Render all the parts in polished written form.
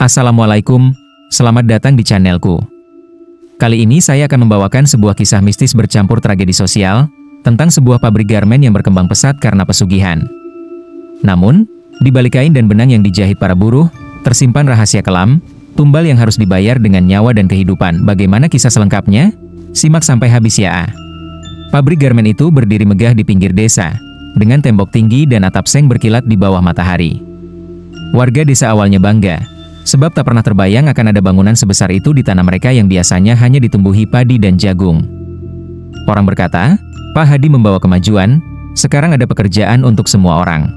Assalamualaikum, selamat datang di channelku. Kali ini saya akan membawakan sebuah kisah mistis bercampur tragedi sosial, tentang sebuah pabrik garmen yang berkembang pesat karena pesugihan. Namun, di balik kain dan benang yang dijahit para buruh, tersimpan rahasia kelam, tumbal yang harus dibayar dengan nyawa dan kehidupan. Bagaimana kisah selengkapnya? Simak sampai habis ya. Pabrik garmen itu berdiri megah di pinggir desa, dengan tembok tinggi dan atap seng berkilat di bawah matahari. Warga desa awalnya bangga, sebab tak pernah terbayang akan ada bangunan sebesar itu di tanah mereka yang biasanya hanya ditumbuhi padi dan jagung. Orang berkata, Pak Hadi membawa kemajuan, sekarang ada pekerjaan untuk semua orang.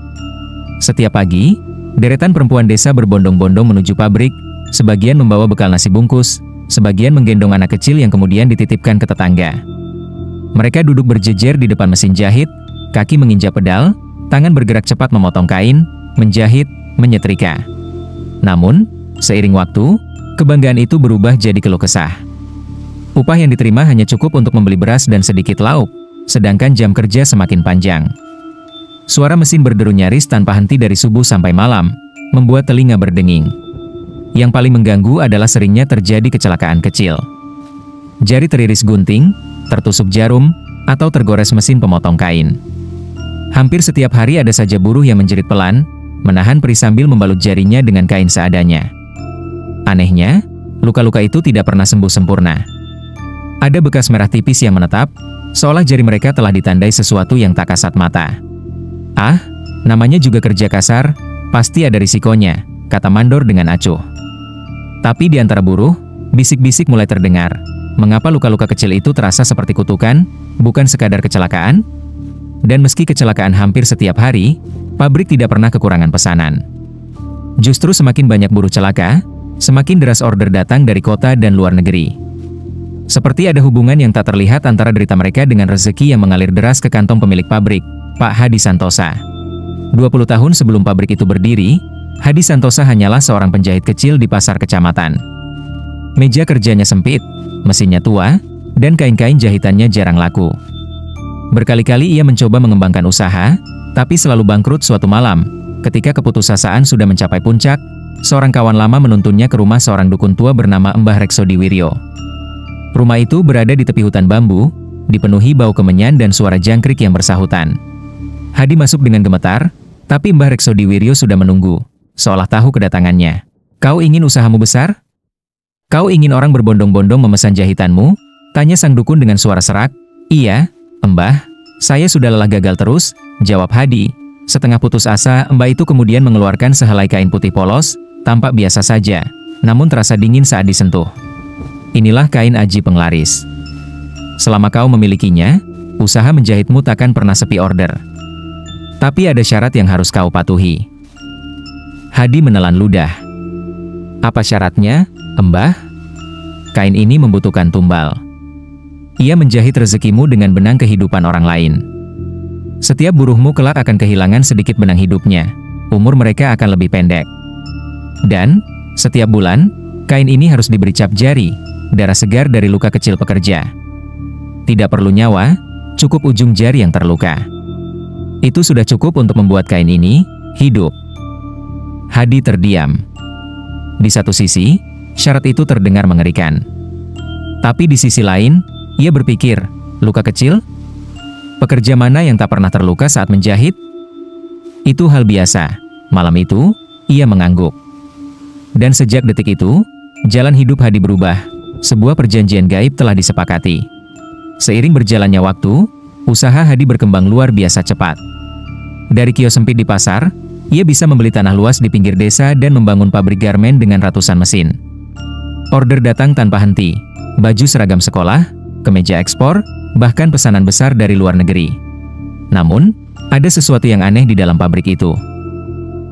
Setiap pagi, deretan perempuan desa berbondong-bondong menuju pabrik, sebagian membawa bekal nasi bungkus, sebagian menggendong anak kecil yang kemudian dititipkan ke tetangga. Mereka duduk berjejer di depan mesin jahit, kaki menginjak pedal, tangan bergerak cepat memotong kain, menjahit, menyetrika. Namun, seiring waktu, kebanggaan itu berubah jadi keluh kesah. Upah yang diterima hanya cukup untuk membeli beras dan sedikit lauk, sedangkan jam kerja semakin panjang. Suara mesin berderu nyaris tanpa henti dari subuh sampai malam, membuat telinga berdenging. Yang paling mengganggu adalah seringnya terjadi kecelakaan kecil. Jari teriris gunting, tertusuk jarum, atau tergores mesin pemotong kain. Hampir setiap hari ada saja buruh yang menjerit pelan, menahan perih sambil membalut jarinya dengan kain seadanya. Anehnya, luka-luka itu tidak pernah sembuh sempurna. Ada bekas merah tipis yang menetap, seolah jari mereka telah ditandai sesuatu yang tak kasat mata. Ah, namanya juga kerja kasar, pasti ada risikonya, kata mandor dengan acuh. Tapi di antara buruh, bisik-bisik mulai terdengar. Mengapa luka-luka kecil itu terasa seperti kutukan, bukan sekadar kecelakaan? Dan meski kecelakaan hampir setiap hari, pabrik tidak pernah kekurangan pesanan. Justru semakin banyak buruh celaka, semakin deras order datang dari kota dan luar negeri. Seperti ada hubungan yang tak terlihat antara derita mereka dengan rezeki yang mengalir deras ke kantong pemilik pabrik, Pak Hadi Santosa. 20 tahun sebelum pabrik itu berdiri, Hadi Santosa hanyalah seorang penjahit kecil di pasar kecamatan. Meja kerjanya sempit, mesinnya tua, dan kain-kain jahitannya jarang laku. Berkali-kali ia mencoba mengembangkan usaha, tapi selalu bangkrut suatu malam. Ketika keputusasaan sudah mencapai puncak, seorang kawan lama menuntunnya ke rumah seorang dukun tua bernama Mbah Reksodiwiryo. Rumah itu berada di tepi hutan bambu, dipenuhi bau kemenyan dan suara jangkrik yang bersahutan. Hadi masuk dengan gemetar, tapi Mbah Reksodiwiryo sudah menunggu, seolah tahu kedatangannya. Kau ingin usahamu besar? Kau ingin orang berbondong-bondong memesan jahitanmu? Tanya sang dukun dengan suara serak. Iya, Mbah, saya sudah lelah gagal terus, jawab Hadi. Setengah putus asa, Mbah itu kemudian mengeluarkan sehelai kain putih polos, tampak biasa saja, namun terasa dingin saat disentuh. Inilah kain aji penglaris. Selama kau memilikinya, usaha menjahitmu takkan pernah sepi order. Tapi ada syarat yang harus kau patuhi. Hadi menelan ludah. Apa syaratnya, Mbah? Kain ini membutuhkan tumbal. Ia menjahit rezekimu dengan benang kehidupan orang lain. Setiap buruhmu kelak akan kehilangan sedikit benang hidupnya. Umur mereka akan lebih pendek. Dan, setiap bulan, kain ini harus diberi cap jari, darah segar dari luka kecil pekerja. Tidak perlu nyawa, cukup ujung jari yang terluka. Itu sudah cukup untuk membuat kain ini hidup. Hadi terdiam. Di satu sisi, syarat itu terdengar mengerikan. Tapi di sisi lain, ia berpikir, luka kecil? Pekerja mana yang tak pernah terluka saat menjahit? Itu hal biasa. Malam itu, ia mengangguk. Dan sejak detik itu, jalan hidup Hadi berubah. Sebuah perjanjian gaib telah disepakati. Seiring berjalannya waktu, usaha Hadi berkembang luar biasa cepat. Dari kios sempit di pasar, ia bisa membeli tanah luas di pinggir desa dan membangun pabrik garmen dengan ratusan mesin. Order datang tanpa henti. Baju seragam sekolah, kemeja ekspor, bahkan pesanan besar dari luar negeri. Namun, ada sesuatu yang aneh di dalam pabrik itu.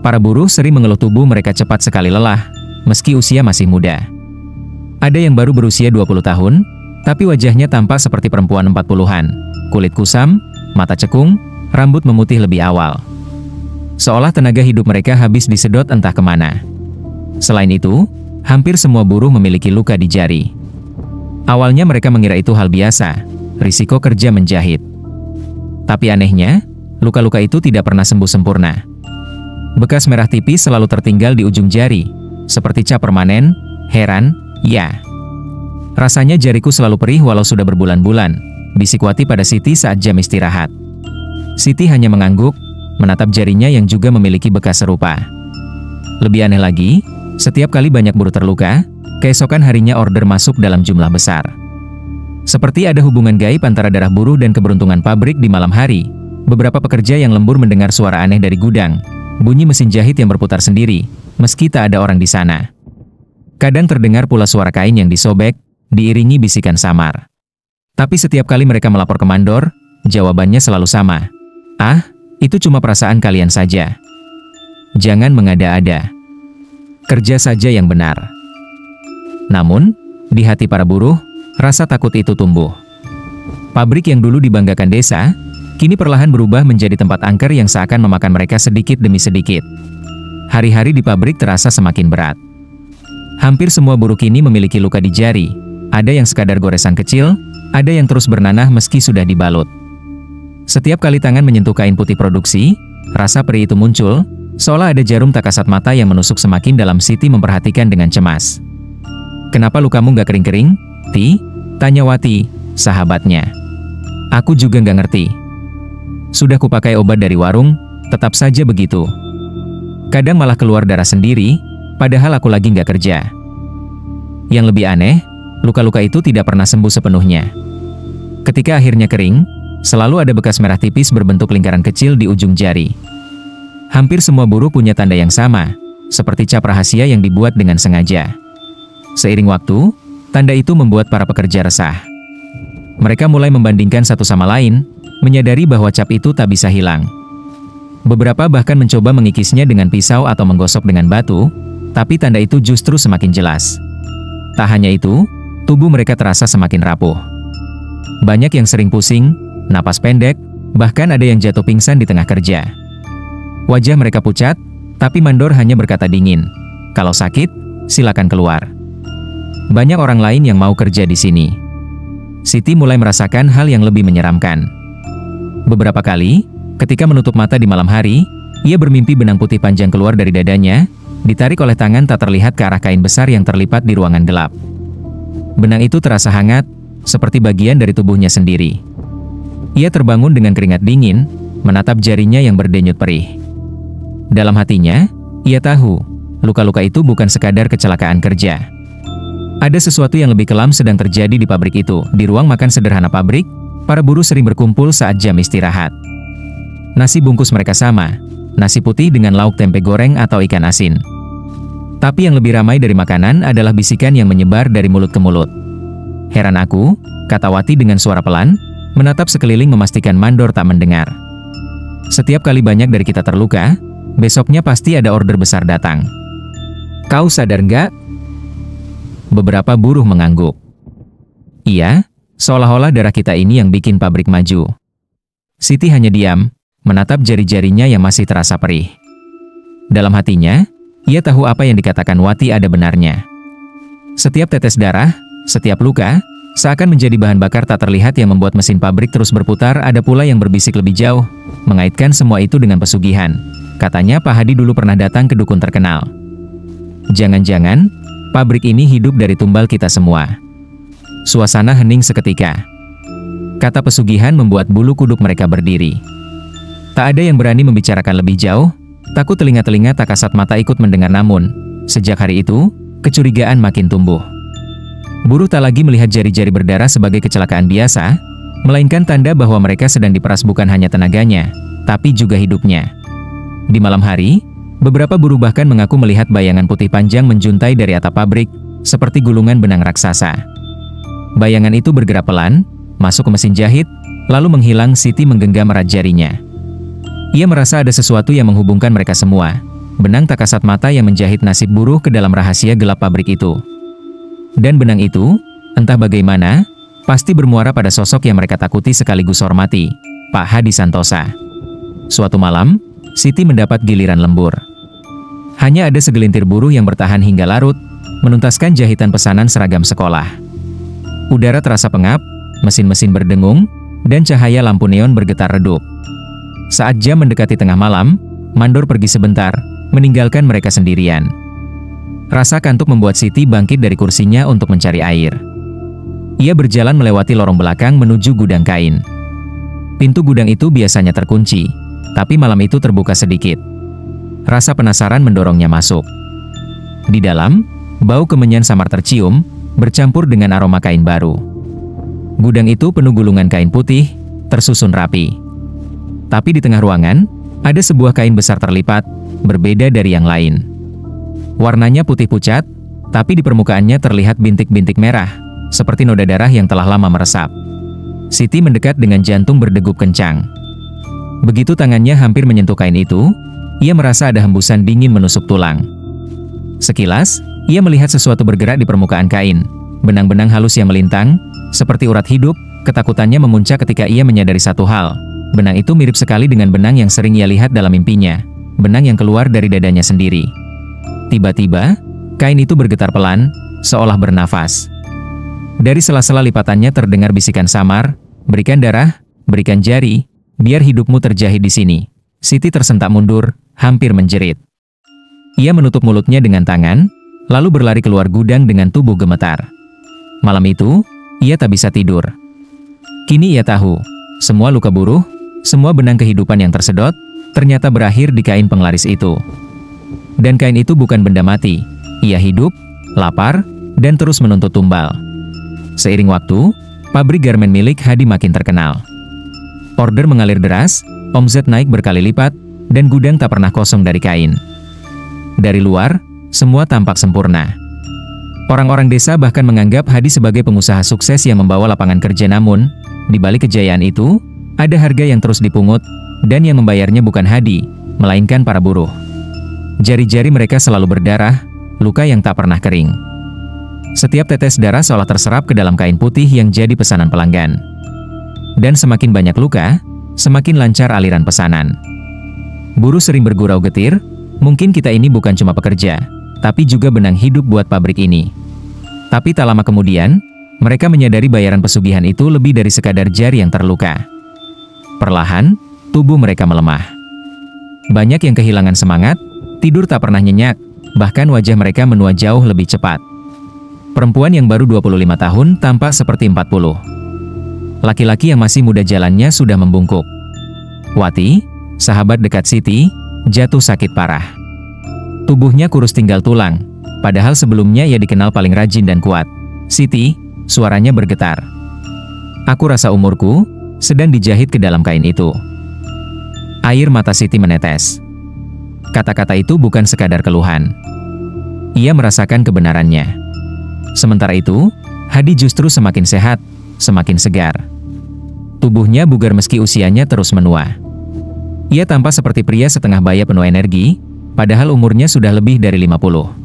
Para buruh sering mengeluh tubuh mereka cepat sekali lelah, meski usia masih muda. Ada yang baru berusia 20 tahun, tapi wajahnya tampak seperti perempuan 40-an. Kulit kusam, mata cekung, rambut memutih lebih awal. Seolah tenaga hidup mereka habis disedot entah kemana. Selain itu, hampir semua buruh memiliki luka di jari. Awalnya mereka mengira itu hal biasa, risiko kerja menjahit. Tapi anehnya, luka-luka itu tidak pernah sembuh sempurna. Bekas merah tipis selalu tertinggal di ujung jari, seperti cap permanen. Heran, ya. Rasanya jariku selalu perih walau sudah berbulan-bulan, bisik Wati pada Siti saat jam istirahat. Siti hanya mengangguk, menatap jarinya yang juga memiliki bekas serupa. Lebih aneh lagi, setiap kali banyak buruh terluka, keesokan harinya order masuk dalam jumlah besar. Seperti ada hubungan gaib antara darah buruh dan keberuntungan pabrik di malam hari. Beberapa pekerja yang lembur mendengar suara aneh dari gudang, bunyi mesin jahit yang berputar sendiri, meski tak ada orang di sana. Kadang terdengar pula suara kain yang disobek, diiringi bisikan samar. Tapi setiap kali mereka melapor ke mandor, jawabannya selalu sama. Ah, itu cuma perasaan kalian saja. Jangan mengada-ada. Kerja saja yang benar. Namun, di hati para buruh, rasa takut itu tumbuh. Pabrik yang dulu dibanggakan desa, kini perlahan berubah menjadi tempat angker yang seakan memakan mereka sedikit demi sedikit. Hari-hari di pabrik terasa semakin berat. Hampir semua buruh kini memiliki luka di jari. Ada yang sekadar goresan kecil, ada yang terus bernanah meski sudah dibalut. Setiap kali tangan menyentuh kain putih produksi, rasa perih itu muncul, seolah ada jarum tak kasat mata yang menusuk semakin dalam. Siti memperhatikan dengan cemas. "Kenapa lukamu nggak kering-kering, Ti?" tanya Wati, sahabatnya. "Aku juga nggak ngerti. Sudah kupakai obat dari warung, tetap saja begitu. Kadang malah keluar darah sendiri, padahal aku lagi nggak kerja." Yang lebih aneh, luka-luka itu tidak pernah sembuh sepenuhnya. Ketika akhirnya kering, selalu ada bekas merah tipis berbentuk lingkaran kecil di ujung jari. Hampir semua buruh punya tanda yang sama, seperti cap rahasia yang dibuat dengan sengaja. Seiring waktu, tanda itu membuat para pekerja resah. Mereka mulai membandingkan satu sama lain, menyadari bahwa cap itu tak bisa hilang. Beberapa bahkan mencoba mengikisnya dengan pisau atau menggosok dengan batu, tapi tanda itu justru semakin jelas. Tak hanya itu, tubuh mereka terasa semakin rapuh. Banyak yang sering pusing, napas pendek, bahkan ada yang jatuh pingsan di tengah kerja. Wajah mereka pucat, tapi mandor hanya berkata dingin, "Kalau sakit, silakan keluar." Banyak orang lain yang mau kerja di sini. Siti mulai merasakan hal yang lebih menyeramkan. Beberapa kali, ketika menutup mata di malam hari, ia bermimpi benang putih panjang keluar dari dadanya, ditarik oleh tangan tak terlihat ke arah kain besar yang terlipat di ruangan gelap. Benang itu terasa hangat, seperti bagian dari tubuhnya sendiri. Ia terbangun dengan keringat dingin, menatap jarinya yang berdenyut perih. Dalam hatinya, ia tahu, luka-luka itu bukan sekadar kecelakaan kerja. Ada sesuatu yang lebih kelam sedang terjadi di pabrik itu. Di ruang makan sederhana pabrik, para buruh sering berkumpul saat jam istirahat. Nasi bungkus mereka sama, nasi putih dengan lauk tempe goreng atau ikan asin. Tapi yang lebih ramai dari makanan adalah bisikan yang menyebar dari mulut ke mulut. "Heran aku," kata Wati dengan suara pelan, menatap sekeliling memastikan mandor tak mendengar. "Setiap kali banyak dari kita terluka, besoknya pasti ada order besar datang. Kau sadar nggak?" Beberapa buruh mengangguk. "Iya, seolah-olah darah kita ini yang bikin pabrik maju." Siti hanya diam, menatap jari-jarinya yang masih terasa perih. Dalam hatinya, ia tahu apa yang dikatakan Wati ada benarnya. Setiap tetes darah, setiap luka, seakan menjadi bahan bakar tak terlihat yang membuat mesin pabrik terus berputar. Ada pula yang berbisik lebih jauh, mengaitkan semua itu dengan pesugihan. Katanya Pak Hadi dulu pernah datang ke dukun terkenal. Jangan-jangan, pabrik ini hidup dari tumbal kita semua. Suasana hening seketika. Kata pesugihan membuat bulu kuduk mereka berdiri. Tak ada yang berani membicarakan lebih jauh, takut telinga-telinga tak kasat mata ikut mendengar. Namun, sejak hari itu, kecurigaan makin tumbuh. Buruh tak lagi melihat jari-jari berdarah sebagai kecelakaan biasa, melainkan tanda bahwa mereka sedang diperas bukan hanya tenaganya, tapi juga hidupnya. Di malam hari, beberapa buruh bahkan mengaku melihat bayangan putih panjang menjuntai dari atap pabrik, seperti gulungan benang raksasa. Bayangan itu bergerak pelan, masuk ke mesin jahit, lalu menghilang. Siti menggenggam erat jarinya. Ia merasa ada sesuatu yang menghubungkan mereka semua, benang tak kasat mata yang menjahit nasib buruh ke dalam rahasia gelap pabrik itu. Dan benang itu, entah bagaimana, pasti bermuara pada sosok yang mereka takuti sekaligus hormati, Pak Hadi Santosa. Suatu malam, Siti mendapat giliran lembur. Hanya ada segelintir buruh yang bertahan hingga larut, menuntaskan jahitan pesanan seragam sekolah. Udara terasa pengap, mesin-mesin berdengung, dan cahaya lampu neon bergetar redup. Saat jam mendekati tengah malam, mandor pergi sebentar, meninggalkan mereka sendirian. Rasa kantuk membuat Siti bangkit dari kursinya untuk mencari air. Ia berjalan melewati lorong belakang menuju gudang kain. Pintu gudang itu biasanya terkunci, tapi malam itu terbuka sedikit. Rasa penasaran mendorongnya masuk. Di dalam, bau kemenyan samar tercium, bercampur dengan aroma kain baru. Gudang itu penuh gulungan kain putih, tersusun rapi. Tapi di tengah ruangan, ada sebuah kain besar terlipat, berbeda dari yang lain. Warnanya putih pucat, tapi di permukaannya terlihat bintik-bintik merah, seperti noda darah yang telah lama meresap. Siti mendekat dengan jantung berdegup kencang. Begitu tangannya hampir menyentuh kain itu, ia merasa ada hembusan dingin menusuk tulang. Sekilas, ia melihat sesuatu bergerak di permukaan kain, benang-benang halus yang melintang, seperti urat hidup. Ketakutannya memuncak ketika ia menyadari satu hal. Benang itu mirip sekali dengan benang yang sering ia lihat dalam mimpinya, benang yang keluar dari dadanya sendiri. Tiba-tiba, kain itu bergetar pelan, seolah bernafas. Dari sela-sela lipatannya terdengar bisikan samar, "Berikan darah, berikan jari, biar hidupmu terjahit di sini." Siti tersentak mundur, hampir menjerit. Ia menutup mulutnya dengan tangan, lalu berlari keluar gudang dengan tubuh gemetar. Malam itu, ia tak bisa tidur. Kini ia tahu, semua luka buruh, semua benang kehidupan yang tersedot, ternyata berakhir di kain penglaris itu. Dan kain itu bukan benda mati, ia hidup, lapar, dan terus menuntut tumbal. Seiring waktu, pabrik garmen milik Hadi makin terkenal. Order mengalir deras, omzet naik berkali lipat, dan gudang tak pernah kosong dari kain. Dari luar, semua tampak sempurna. Orang-orang desa bahkan menganggap Hadi sebagai pengusaha sukses yang membawa lapangan kerja, namun di balik kejayaan itu, ada harga yang terus dipungut, dan yang membayarnya bukan Hadi, melainkan para buruh. Jari-jari mereka selalu berdarah, luka yang tak pernah kering. Setiap tetes darah seolah terserap ke dalam kain putih yang jadi pesanan pelanggan. Dan semakin banyak luka, semakin lancar aliran pesanan. Buruh sering bergurau getir, mungkin kita ini bukan cuma pekerja, tapi juga benang hidup buat pabrik ini. Tapi tak lama kemudian, mereka menyadari bayaran pesugihan itu lebih dari sekadar jari yang terluka. Perlahan, tubuh mereka melemah. Banyak yang kehilangan semangat, tidur tak pernah nyenyak, bahkan wajah mereka menua jauh lebih cepat. Perempuan yang baru 25 tahun tampak seperti 40. Laki-laki yang masih muda jalannya sudah membungkuk. Wati, sahabat dekat Siti, jatuh sakit parah. Tubuhnya kurus tinggal tulang, padahal sebelumnya ia dikenal paling rajin dan kuat. "Siti," suaranya bergetar. "Aku rasa umurku sedang dijahit ke dalam kain itu." Air mata Siti menetes. Kata-kata itu bukan sekadar keluhan. Ia merasakan kebenarannya. Sementara itu, Hadi justru semakin sehat, semakin segar. Tubuhnya bugar meski usianya terus menua. Ia tampak seperti pria setengah baya penuh energi, padahal umurnya sudah lebih dari 50.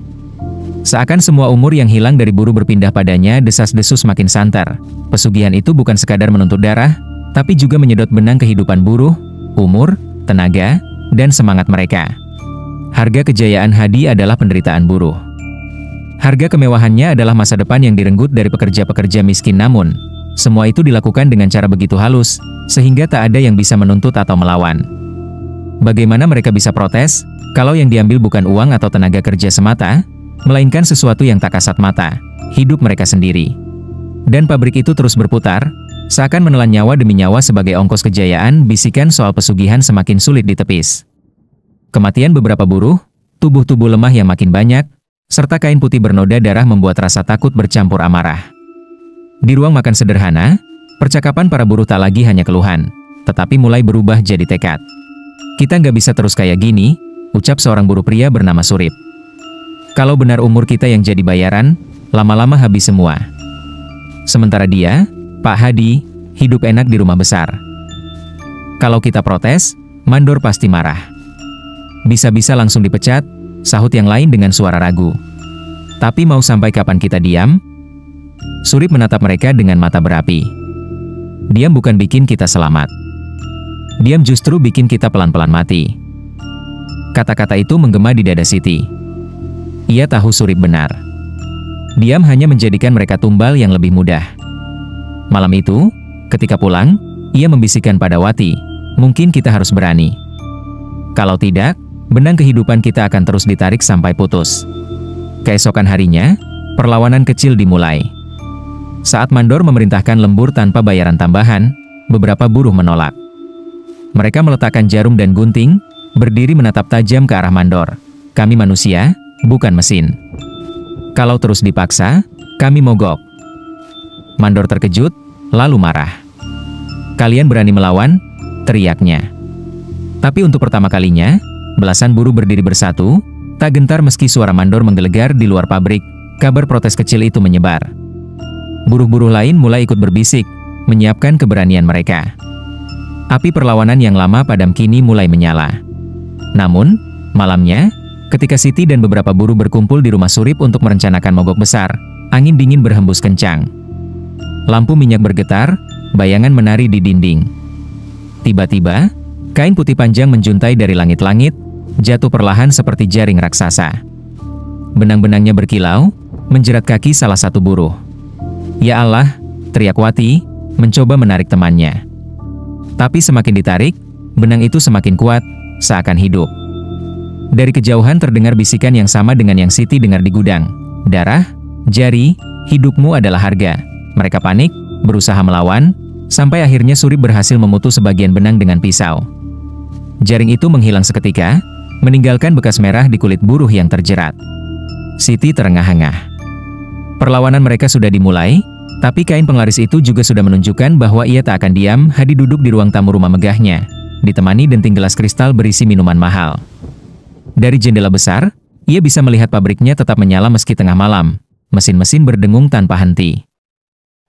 Seakan semua umur yang hilang dari buruh berpindah padanya, desas-desus makin santer. Pesugihan itu bukan sekadar menuntut darah, tapi juga menyedot benang kehidupan buruh, umur, tenaga, dan semangat mereka. Harga kejayaan Hadi adalah penderitaan buruh. Harga kemewahannya adalah masa depan yang direnggut dari pekerja-pekerja miskin, namun semua itu dilakukan dengan cara begitu halus, sehingga tak ada yang bisa menuntut atau melawan. Bagaimana mereka bisa protes, kalau yang diambil bukan uang atau tenaga kerja semata, melainkan sesuatu yang tak kasat mata, hidup mereka sendiri. Dan pabrik itu terus berputar, seakan menelan nyawa demi nyawa sebagai ongkos kejayaan. Bisikan soal pesugihan semakin sulit ditepis. Kematian beberapa buruh, tubuh-tubuh lemah yang makin banyak, serta kain putih bernoda darah membuat rasa takut bercampur amarah. Di ruang makan sederhana, percakapan para buruh tak lagi hanya keluhan, tetapi mulai berubah jadi tekad. "Kita nggak bisa terus kayak gini," ucap seorang buruh pria bernama Surip. "Kalau benar umur kita yang jadi bayaran, lama-lama habis semua." Sementara dia, Pak Hadi, hidup enak di rumah besar. "Kalau kita protes, mandor pasti marah. Bisa-bisa langsung dipecat," sahut yang lain dengan suara ragu. "Tapi mau sampai kapan kita diam?" Surip menatap mereka dengan mata berapi. "Diam bukan bikin kita selamat. Diam justru bikin kita pelan-pelan mati." Kata-kata itu menggema di dada Siti. Ia tahu Surip benar. Diam hanya menjadikan mereka tumbal yang lebih mudah. Malam itu, ketika pulang, ia membisikkan pada Wati, "Mungkin kita harus berani. Kalau tidak, benang kehidupan kita akan terus ditarik sampai putus." Keesokan harinya, perlawanan kecil dimulai. Saat mandor memerintahkan lembur tanpa bayaran tambahan, beberapa buruh menolak. Mereka meletakkan jarum dan gunting, berdiri menatap tajam ke arah mandor. Kami manusia, bukan mesin. Kalau terus dipaksa, kami mogok. Mandor terkejut, lalu marah. Kalian berani melawan? Teriaknya. Tapi untuk pertama kalinya, belasan buruh berdiri bersatu, tak gentar meski suara mandor menggelegar di luar pabrik. Kabar protes kecil itu menyebar. Buruh-buruh lain mulai ikut berbisik, menyiapkan keberanian mereka. Api perlawanan yang lama padam kini mulai menyala. Namun, malamnya, ketika Siti dan beberapa buruh berkumpul di rumah Surip untuk merencanakan mogok besar, angin dingin berhembus kencang. Lampu minyak bergetar, bayangan menari di dinding. Tiba-tiba, kain putih panjang menjuntai dari langit-langit, jatuh perlahan seperti jaring raksasa. Benang-benangnya berkilau, menjerat kaki salah satu buruh. Ya Allah, teriak Wati, mencoba menarik temannya. Tapi semakin ditarik, benang itu semakin kuat, seakan hidup. Dari kejauhan terdengar bisikan yang sama dengan yang Siti dengar di gudang. Darah, jari, hidupmu adalah harga. Mereka panik, berusaha melawan, sampai akhirnya Surip berhasil memutus sebagian benang dengan pisau. Jaring itu menghilang seketika, meninggalkan bekas merah di kulit buruh yang terjerat. Siti terengah-engah. Perlawanan mereka sudah dimulai, tapi kain penglaris itu juga sudah menunjukkan bahwa ia tak akan diam. Hadi duduk di ruang tamu rumah megahnya, ditemani denting gelas kristal berisi minuman mahal. Dari jendela besar, ia bisa melihat pabriknya tetap menyala meski tengah malam. Mesin-mesin berdengung tanpa henti.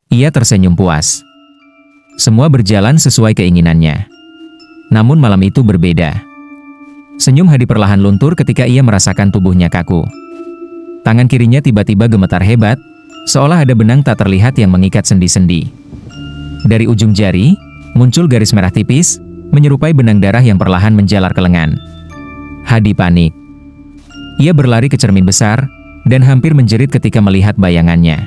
Ia tersenyum puas. Semua berjalan sesuai keinginannya. Namun malam itu berbeda. Senyum Hadi perlahan luntur ketika ia merasakan tubuhnya kaku. Tangan kirinya tiba-tiba gemetar hebat, seolah ada benang tak terlihat yang mengikat sendi-sendi. Dari ujung jari, muncul garis merah tipis, menyerupai benang darah yang perlahan menjalar ke lengan. Hadi panik. Ia berlari ke cermin besar, dan hampir menjerit ketika melihat bayangannya.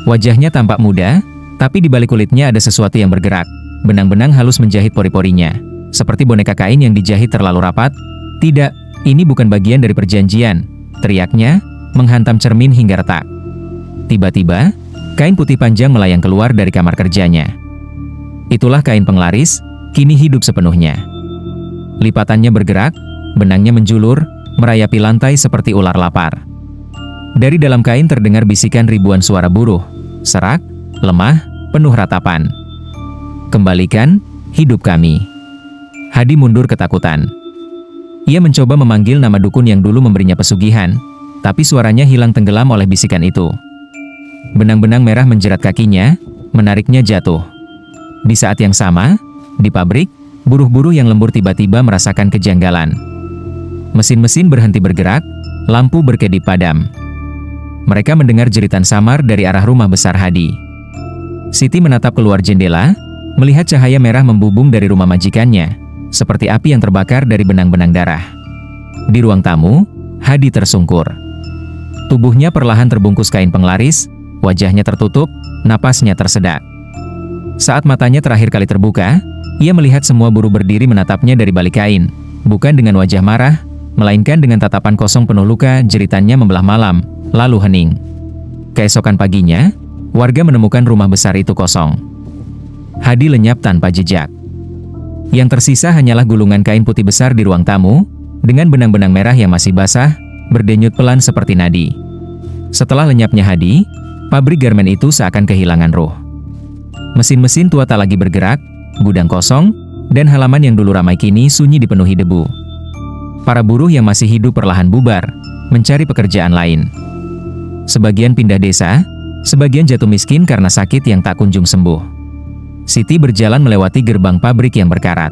Wajahnya tampak muda, tapi di balik kulitnya ada sesuatu yang bergerak. Benang-benang halus menjahit pori-porinya, seperti boneka kain yang dijahit terlalu rapat. Tidak, ini bukan bagian dari perjanjian, teriaknya, menghantam cermin hingga retak. Tiba-tiba, kain putih panjang melayang keluar dari kamar kerjanya. Itulah kain penglaris, kini hidup sepenuhnya. Lipatannya bergerak, benangnya menjulur, merayapi lantai seperti ular lapar. Dari dalam kain terdengar bisikan ribuan suara buruh, serak, lemah, penuh ratapan. Kembalikan, hidup kami. Hadi mundur ketakutan. Ia mencoba memanggil nama dukun yang dulu memberinya pesugihan, tapi suaranya hilang tenggelam oleh bisikan itu. Benang-benang merah menjerat kakinya, menariknya jatuh. Di saat yang sama, di pabrik, buruh-buruh yang lembur tiba-tiba merasakan kejanggalan. Mesin-mesin berhenti bergerak, lampu berkedip padam. Mereka mendengar jeritan samar dari arah rumah besar Hadi. Siti menatap keluar jendela, melihat cahaya merah membubung dari rumah majikannya, seperti api yang terbakar dari benang-benang darah. Di ruang tamu, Hadi tersungkur. Tubuhnya perlahan terbungkus kain penglaris, wajahnya tertutup, napasnya tersedak. Saat matanya terakhir kali terbuka, ia melihat semua buruh berdiri menatapnya dari balik kain, bukan dengan wajah marah, melainkan dengan tatapan kosong penuh luka. Jeritannya membelah malam, lalu hening. Keesokan paginya, warga menemukan rumah besar itu kosong. Hadi lenyap tanpa jejak. Yang tersisa hanyalah gulungan kain putih besar di ruang tamu, dengan benang-benang merah yang masih basah, berdenyut pelan seperti nadi. Setelah lenyapnya Hadi, pabrik garmen itu seakan kehilangan roh. Mesin-mesin tua tak lagi bergerak, gudang kosong, dan halaman yang dulu ramai kini sunyi dipenuhi debu. Para buruh yang masih hidup perlahan bubar, mencari pekerjaan lain. Sebagian pindah desa, sebagian jatuh miskin karena sakit yang tak kunjung sembuh. Siti berjalan melewati gerbang pabrik yang berkarat.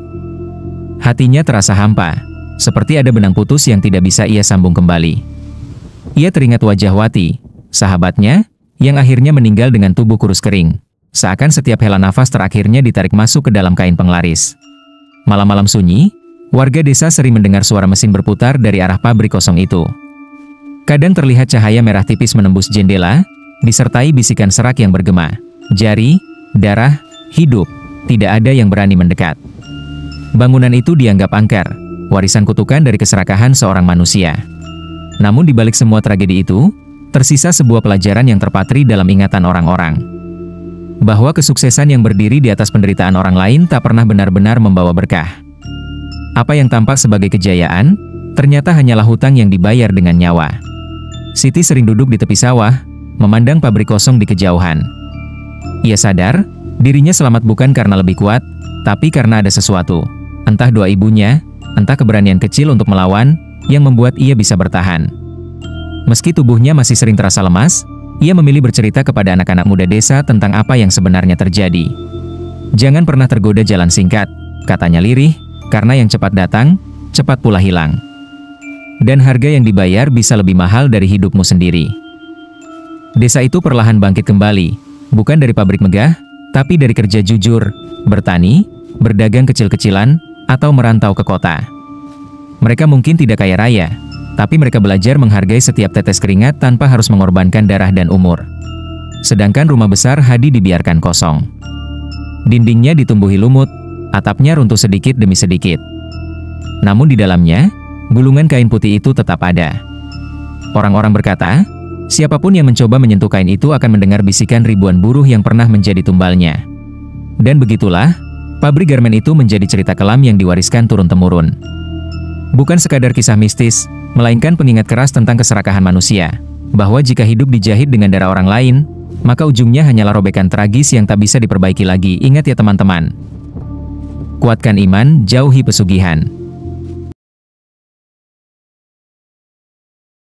Hatinya terasa hampa, seperti ada benang putus yang tidak bisa ia sambung kembali. Ia teringat wajah Wati, sahabatnya, yang akhirnya meninggal dengan tubuh kurus kering. Seakan setiap hela nafas terakhirnya ditarik masuk ke dalam kain penglaris. Malam-malam sunyi, warga desa sering mendengar suara mesin berputar dari arah pabrik kosong itu. Kadang terlihat cahaya merah tipis menembus jendela, disertai bisikan serak yang bergema. Jari, darah, hidup, tidak ada yang berani mendekat. Bangunan itu dianggap angker, warisan kutukan dari keserakahan seorang manusia. Namun di balik semua tragedi itu, tersisa sebuah pelajaran yang terpatri dalam ingatan orang-orang. Bahwa kesuksesan yang berdiri di atas penderitaan orang lain tak pernah benar-benar membawa berkah. Apa yang tampak sebagai kejayaan, ternyata hanyalah hutang yang dibayar dengan nyawa. Siti sering duduk di tepi sawah, memandang pabrik kosong di kejauhan. Ia sadar, dirinya selamat bukan karena lebih kuat, tapi karena ada sesuatu, entah doa ibunya, entah keberanian kecil untuk melawan, yang membuat ia bisa bertahan. Meski tubuhnya masih sering terasa lemas, ia memilih bercerita kepada anak-anak muda desa tentang apa yang sebenarnya terjadi. Jangan pernah tergoda jalan singkat, katanya lirih, karena yang cepat datang, cepat pula hilang. Dan harga yang dibayar bisa lebih mahal dari hidupmu sendiri. Desa itu perlahan bangkit kembali, bukan dari pabrik megah, tapi dari kerja jujur, bertani, berdagang kecil-kecilan, atau merantau ke kota. Mereka mungkin tidak kaya raya, tapi mereka belajar menghargai setiap tetes keringat tanpa harus mengorbankan darah dan umur. Sedangkan rumah besar Hadi dibiarkan kosong. Dindingnya ditumbuhi lumut, atapnya runtuh sedikit demi sedikit. Namun di dalamnya, gulungan kain putih itu tetap ada. Orang-orang berkata, siapapun yang mencoba menyentuh kain itu akan mendengar bisikan ribuan buruh yang pernah menjadi tumbalnya. Dan begitulah, pabrik garmen itu menjadi cerita kelam yang diwariskan turun-temurun. Bukan sekadar kisah mistis, melainkan pengingat keras tentang keserakahan manusia, bahwa jika hidup dijahit dengan darah orang lain, maka ujungnya hanyalah robekan tragis yang tak bisa diperbaiki lagi. Ingat ya teman-teman. Kuatkan iman, jauhi pesugihan.